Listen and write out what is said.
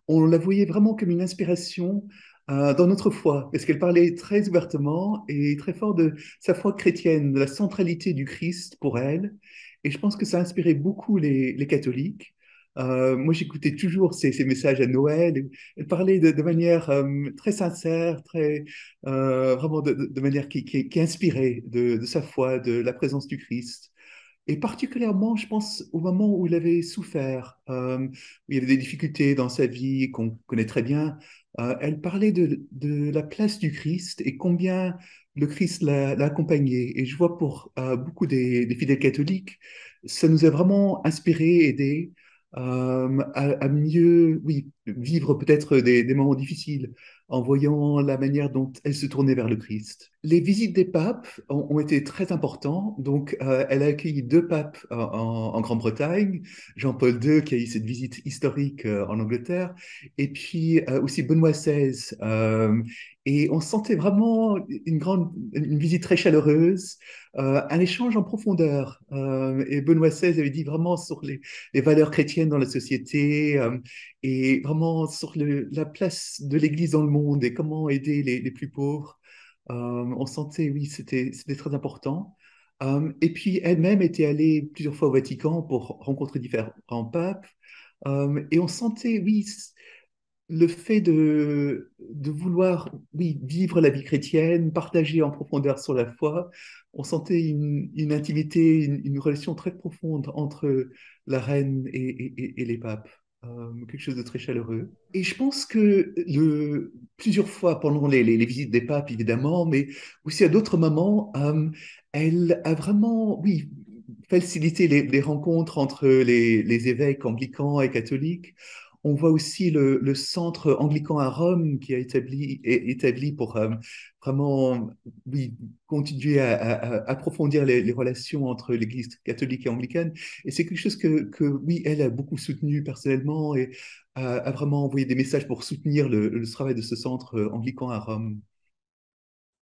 on la voyait vraiment comme une inspiration dans notre foi, parce qu'elle parlait très ouvertement et très fort de sa foi chrétienne, de la centralité du Christ pour elle. Et je pense que ça a inspiré beaucoup les catholiques. Moi, j'écoutais toujours ces messages à Noël. Elle parlait de manière très sincère, vraiment de manière qui inspirait de sa foi, de la présence du Christ. Et particulièrement, je pense, au moment où il avait souffert, où il y avait des difficultés dans sa vie qu'on connaît très bien, elle parlait de la place du Christ et combien le Christ l'a accompagné. Et je vois pour beaucoup des fidèles catholiques, ça nous a vraiment inspiré, aidé à mieux, oui, vivre peut-être des moments difficiles en voyant la manière dont elle se tournait vers le Christ. Les visites des papes ont été très importantes. Donc, elle a accueilli deux papes en Grande-Bretagne, Jean-Paul II qui a eu cette visite historique en Angleterre, et puis aussi Benoît XVI. Et on sentait vraiment une visite très chaleureuse, un échange en profondeur. Et Benoît XVI avait dit vraiment sur les valeurs chrétiennes dans la société, et vraiment sur la place de l'Église dans le monde et comment aider les plus pauvres. On sentait, oui, c'était très important. Et puis elle-même était allée plusieurs fois au Vatican pour rencontrer différents papes. Et on sentait, oui, le fait de vouloir, oui, vivre la vie chrétienne, partager en profondeur sur la foi. On sentait une intimité, une relation très profonde entre la reine et les papes. Quelque chose de très chaleureux. Et je pense que plusieurs fois pendant les visites des papes, évidemment, mais aussi à d'autres moments, elle a vraiment, oui, facilité les rencontres entre les évêques anglicans et catholiques. On voit aussi le centre anglican à Rome qui a établi pour vraiment, oui, continuer à approfondir les relations entre l'Église catholique et anglicane. Et c'est quelque chose oui, elle a beaucoup soutenu personnellement et a vraiment envoyé des messages pour soutenir le travail de ce centre anglican à Rome.